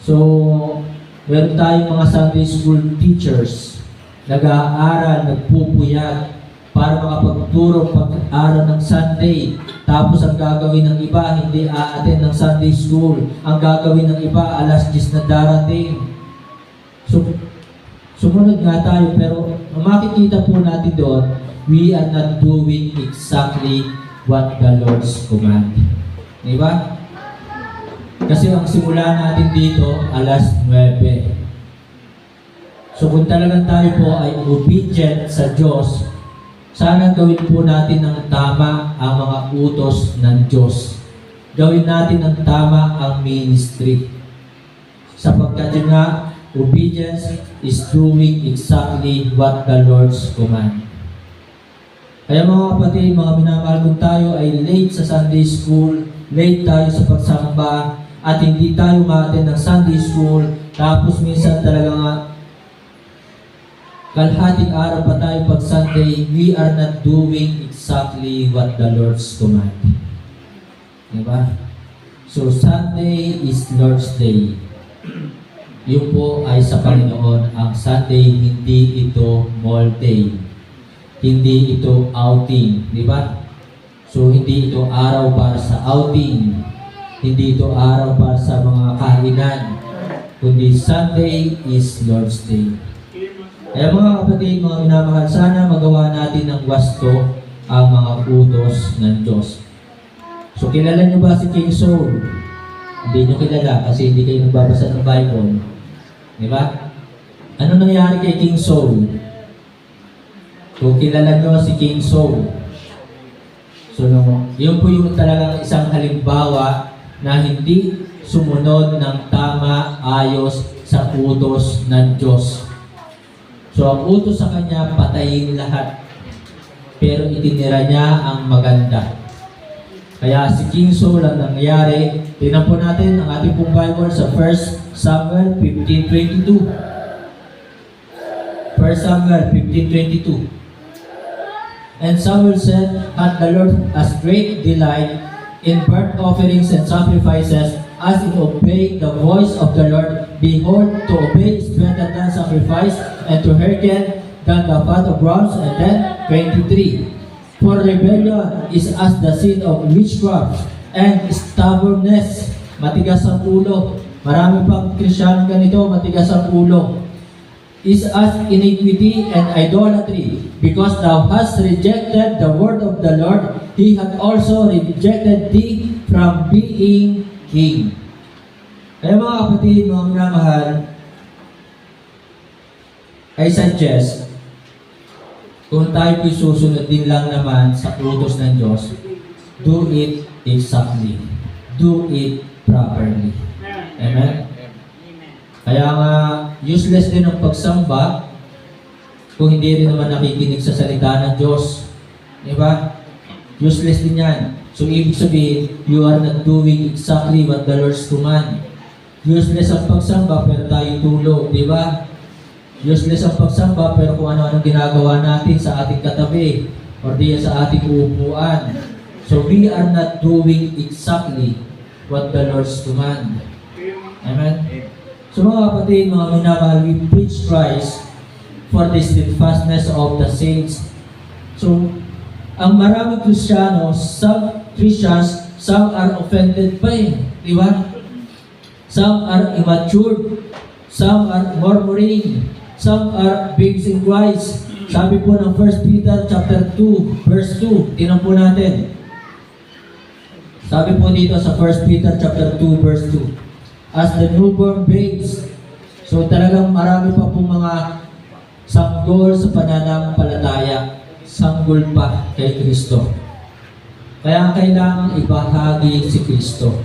S1: So, meron tayong mga Sunday School teachers, nag-aaral, nagpupuyat, para makapagturo pag-aaral ng Sunday. Tapos ang gagawin ng iba, hindi a-attend ng Sunday School. Ang gagawin ng iba, alas 10 na darating. So, sumunod nga tayo, pero makikita po natin doon, we are not doing exactly what the Lord's command. Diba? Kasi ang simula natin dito, alas 9. So kung talagang tayo po ay obedient sa Diyos, sana gawin po natin ng tama ang mga utos ng Diyos. Gawin natin ng tama ang ministry. Sapagkat yun nga, obedience is doing exactly what the Lord's command. Kaya mga kapatid, mga minamahal kung tayo ay late sa Sunday School, late tayo sa pagsamba, at hindi tayo ma-attend ng Sunday School, tapos minsan talaga nga, kalhating araw pa tayo pag Sunday, we are not doing exactly what the Lord's command. Diba? So, Sunday is Lord's Day. Yun po ay sa Panginoon. Ang Sunday, hindi ito mall day. Hindi ito outing. Diba? So, hindi ito araw para sa outing. Hindi ito araw para sa mga kainan. Kundi Sunday is Lord's Day. Kaya mga kapatid, mga minamahal, sana magawa natin ng wasto ang mga utos ng Diyos. So, kilala niyo ba si King Saul? Hindi niyo kilala kasi hindi kayo nagbabasa ng Bible. Di ba? Ano nangyari kay King Saul? Kung kilala niyo si King Saul, so, yun po yung talagang isang halimbawa na hindi sumunod ng tama ayos sa utos ng Diyos. So, ang utos sa kanya, patayin lahat. Pero itinira niya ang maganda. Kaya si King Saul ang nangyari, tingnan po natin ang ating pong Bible sa 1 Samuel 15:22. 1 Samuel 15:22. And Samuel said, "Had the Lord as great delight in burnt offerings and sacrifices as in obeying the voice of the Lord. Behold, to obey is better than sacrifice, and to hearken than the fat of rams." And then 23. For rebellion is as the sin of witchcraft, and stubbornness, matigas ang ulo. Marami pang Krisyano ganito, matigas ang ulo. Is as iniquity and idolatry, because thou hast rejected the word of the Lord, He hath also rejected thee from being king. Kaya mga kapatid, mga minamahal, I suggest, kung tayo po'y susunod din lang naman sa utos ng Diyos, do it exactly. Do it properly. Amen? Kaya nga, useless din ang pagsamba kung hindi rin naman nakikinig sa salita ng Diyos. Diba? Useless din yan. So, ibig sabihin, you are not doing exactly what the Lord's command. Useless ang pagsamba pero tayo tulog. Diba? Useless ang pagsamba pero kung ano-anong ginagawa natin sa ating katabi or diya sa ating uupuan. So, we are not doing exactly what the Lord's command. Amen? So mga kapatid, mga minamahal, we preach Christ for the steadfastness of the saints. So, ang maraming Kristiyano, some Christians, some are offended pa eh. Di ba? Some are immature. Some are murmuring. Some are babes in Christ. Sabi po ng 1 Peter chapter 2, verse 2, tingnan po natin. Sabi po dito sa 1 Peter chapter 2, verse 2, as the newborn babes, so talagang marami pa pong mga sanggol sa pananampalataya, sanggol pa kay Kristo. Kaya kailangan ibahagi si Kristo.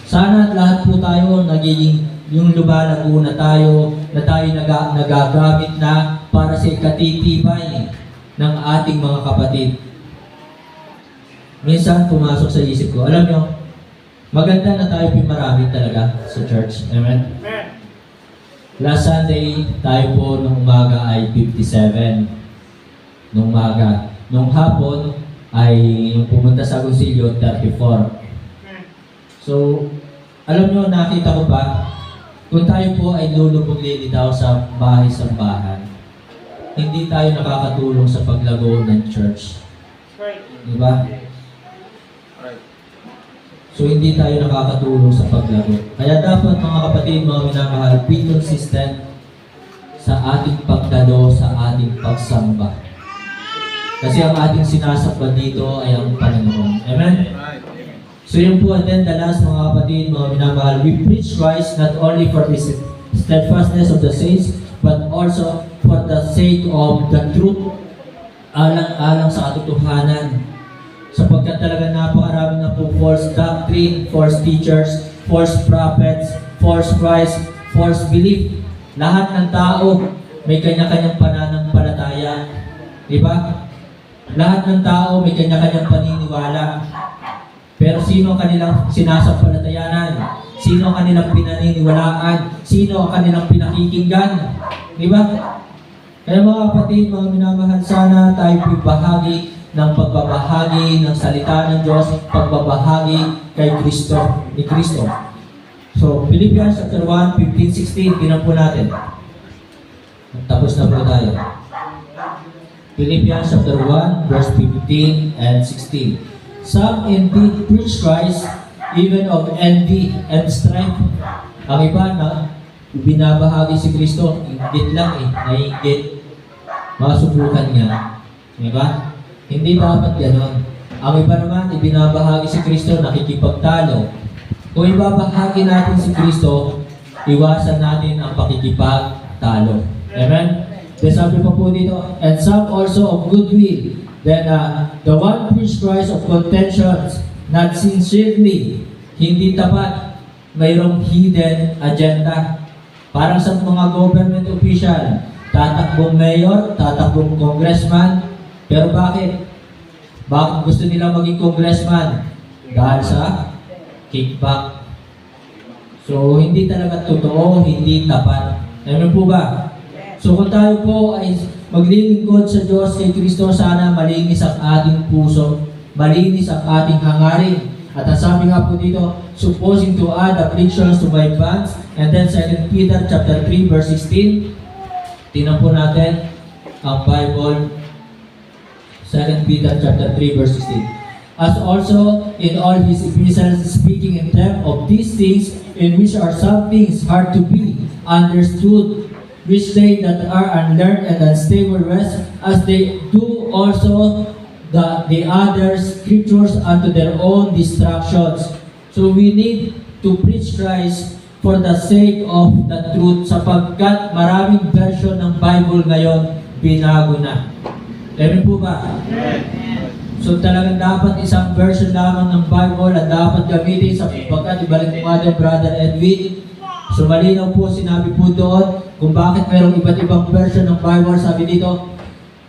S1: Sana lahat po tayo nagiging yung lumalago na tayo nagagamit na para sa ikatitibay ng ating mga kapatid. Minsan pumasok sa isip ko, alam nyo, maganda na tayo pimarami talaga sa church. Amen? Last Sunday, tayo po nung umaga ay 57. Nung umaga. Nung hapon ay yung pumunta sa Agoncillo, 34. So, alam nyo, nakita ko ba, kung tayo po ay lulubog lilitaw sa bahay-sambahan, hindi tayo nakakatulong sa paglago ng church. Di ba? So, hindi tayo nakakatulong sa paglago. Kaya dapat mga kapatid, mga minamahal, be consistent sa ating pagdalo, sa ating pagsamba. Kasi ang ating sinasamba dito ay ang Panginoon. Amen? So yun po, and then the last mga kapatid, mga minamahal, we preach Christ not only for the steadfastness of the saints, but also for the sake of the truth, alang-alang sa katotohanan. Sapagkat talaga napakarami na po false doctrine, false teachers, false prophets, false Christ, false belief. Lahat ng tao may kanya-kanyang pananampalataya. Diba? Lahat ng tao may kanya-kanyang paniniwala. Pero sino ang kanilang sinasampalatayanan? Sino ang kanilang pinaniniwalaan? Sino ang kanilang pinakikinggan? Diba? Kaya mga kapatid, mga minamahal, sana tayo bahagi ng pagbabahagi ng salita ng Diyos, pagbabahagi kay Kristo, ni Kristo. So, Philippians chapter 1, 15, 16, tinan po natin. Tapos na po tayo. Philippians chapter 1, verse 15 and 16. Some indeed preach Christ, even of envy and strife. Ang iba na binabahagi si Kristo, ingit lang naiingit. Masubukan niya. Diba? Hindi dapat ganon. Ang iba naman, ibinabahagi si Kristo, nakikipagtalo. Kung ibabahagi natin si Kristo, iwasan natin ang pakikipagtalo. Amen? Then sabi pa po dito, and some also of goodwill, then the one preach Christ of contentions, not sincerely, hindi tapat, mayroong hidden agenda. Parang sa mga government official, tatakbong mayor, tatakbong congressman, pero bakit? Bakit gusto nila maging congressman? Dahil sa kickback. So, hindi talaga totoo, hindi tapat. Amen po ba? So, kung tayo po ay maglilingkod sa Diyos kay Kristo, sana malinis ang ating puso, malinis ang ating hangarin. At ang sabi nga po dito, supposing to add afflictions to my bands, and then 2 Peter chapter 3, verse 16, tingnan po natin ang Bible, 2 Peter chapter 3, verse 16. As also in all his epistles, speaking in them of these things, in which are some things hard to be understood, which they that are unlearned and unstable rest, as they do also the other scriptures unto their own distractions. So we need to preach Christ for the sake of the truth, sapagkat maraming version ng Bible ngayon binago na. Amen po ba? So talagang dapat isang version lamang ng Bible ang dapat gamitin sapagkat ibalik mo nga Brother Edwin. So malinaw po, sinabi po doon kung bakit mayroong iba't ibang version ng Bible. Sabi dito,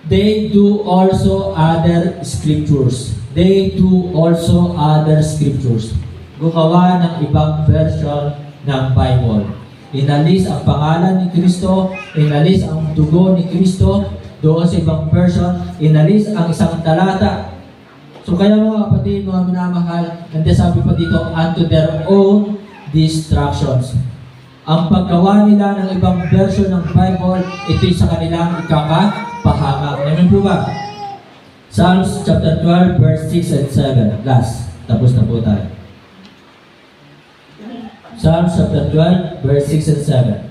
S1: they do also other scriptures. They do also other scriptures. Gumawa ng ibang version ng Bible. Inalis ang pangalan ni Kristo, inalis ang dugo ni Kristo, doon sa ibang version, inalis ang isang talata. So kaya mga kapatid, mga minamahal, and sabi pa dito, unto their own distractions. Ang paggawa nila ng ibang version ng Bible, ito'y sa kanilang ikakapahamak. Amen po ba? Psalms chapter 12, verse 6 and 7. Last. Tapos na po tayo. Psalms chapter 12, verse 6 and 7.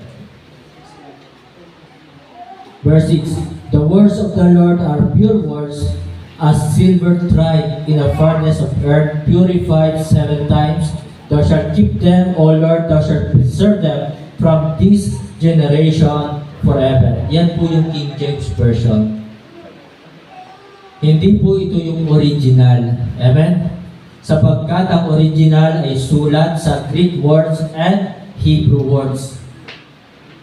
S1: Verse 6. The words of the Lord are pure words, as silver tried in a furnace of earth, purified 7 times. Thou shalt keep them, O Lord, thou shalt preserve them from this generation forever. Yan po yung King James Version. Hindi po ito yung original. Amen? Sapagkat ang original ay sulat sa Greek words and Hebrew words.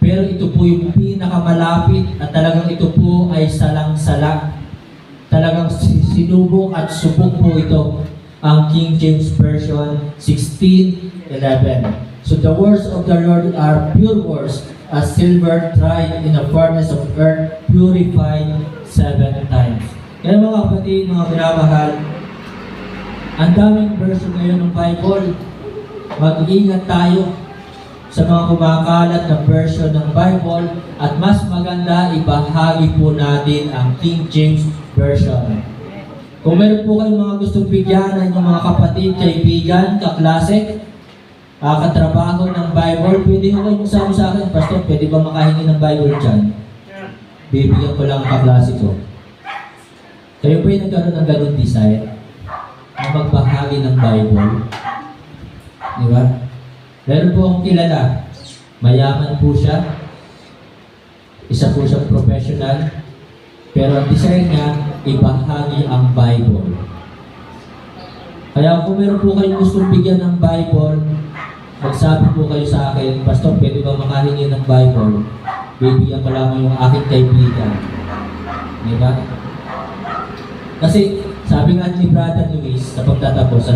S1: Pero ito po yung pinakamalapit at talagang ito po ay salang-sala. Talagang sinubok at subok po ito ang King James Version 16:11. So the words of the Lord are pure words, as silver tried in a furnace of earth, purified 7 times. Kaya mga kapatid, mga minamahal, ang daming version ngayon ng Bible. Mag-iingat tayo sa mga kumakalat na version ng Bible at mas maganda ibahagi po natin ang King James Version. Kung meron po kayong mga gustong bigyan ng inyong mga kapatid, kaibigan, kaklase, katrabaho ng Bible, pwede ko kayong sabi sa akin, Pastor, pwede ba makahingi ng Bible dyan? Bibigyan ko lang ang kaklase ko. Kayo po yung nagkaroon ng ganun desire na magbahagi ng Bible. Di ba? Meron po akong kilala. Mayaman po siya. Isa po siyang professional. Pero ang desire niya, ibahagi ang Bible. Kaya kung meron po kayong gustong bigyan ng Bible, magsabi po kayo sa akin, Pastor, pwede ba makahingi ng Bible? Bibigyan ko lang yung aking kaibigan. Di ba? Kasi sabi nga ni Brother Luis sa pagtatapos,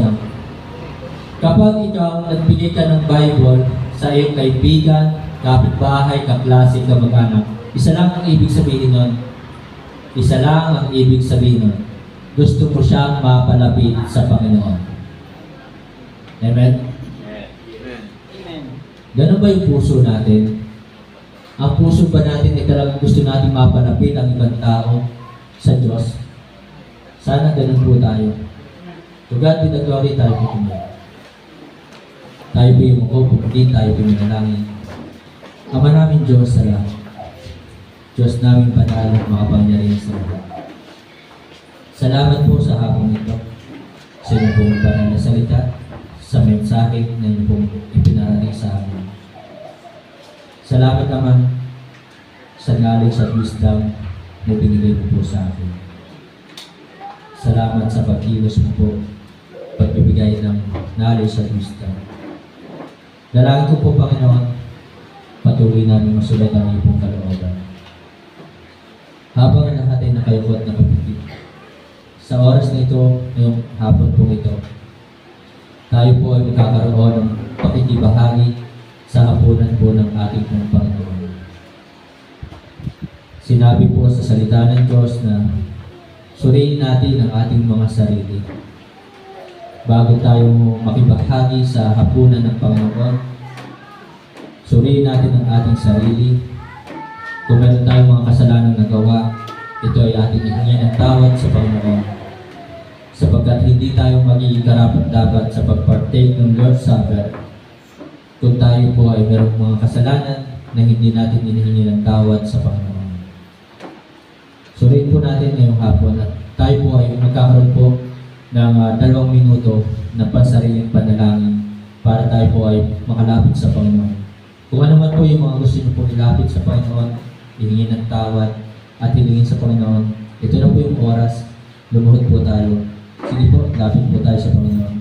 S1: kapag ikaw nagbigay ka ng Bible sa iyong kaibigan, kapitbahay, kaklase, kamag-anak, isa lang ang ibig sabihin nun. Isa lang ang ibig sabihin nun. Gusto ko siyang mapalapit sa Panginoon. Amen? Ganun ba yung puso natin? Ang puso ba natin ay talagang gusto natin mapalapit ang ibang tao sa Diyos? Sana ganun po tayo. To God be the glory, tayo po tumulong. Tayo po yung pupugin, tayo po yung manalangin. Ama namin Diyos sa lahat. Diyos namin panalo, makapangyarihan sa lahat. Salamat po sa hapong ito. Sa inyo pong banal na salita, sa mensahe na inyo pong ipinarating sa amin. Salamat naman sa knowledge at wisdom na binigay mo po sa akin. Salamat sa pagkilos mo po, pagbibigay ng knowledge at wisdom. Dalangin ko po, Panginoon, patuloy namin masulat ang iyong kalooban. Habang lahat ay nakayukot na kapatid, sa oras na ito, ngayong hapon po ito, tayo po ay magkakaroon ng pakikibahagi sa hapunan po ng ating pong Panginoon. Sinabi po sa salita ng Diyos na suriin natin ang ating mga sarili. Bago tayo makibahagi sa hapunan ng Panginoon, suriin natin ang ating sarili. Kung meron tayong mga kasalanang nagawa, ito ay ating ihingin ng tawad sa Panginoon. Sapagkat hindi tayo magiging karapat-dapat sa pagpartake ng Lord's Supper kung tayo po ay merong mga kasalanan na hindi natin hinihingi ng tawad sa Panginoon. Suriin po natin ngayong hapon at tayo po ay magkakaroon po ng 2 minuto na pansariling panalangin para tayo po ay makalapit sa Panginoon. Kung ano man po yung mga gusto niyo po ilapit sa Panginoon, hilingin ng tawad at hilingin sa Panginoon, ito na po yung oras, lumuhod po tayo. Sige po, lapit po tayo sa Panginoon.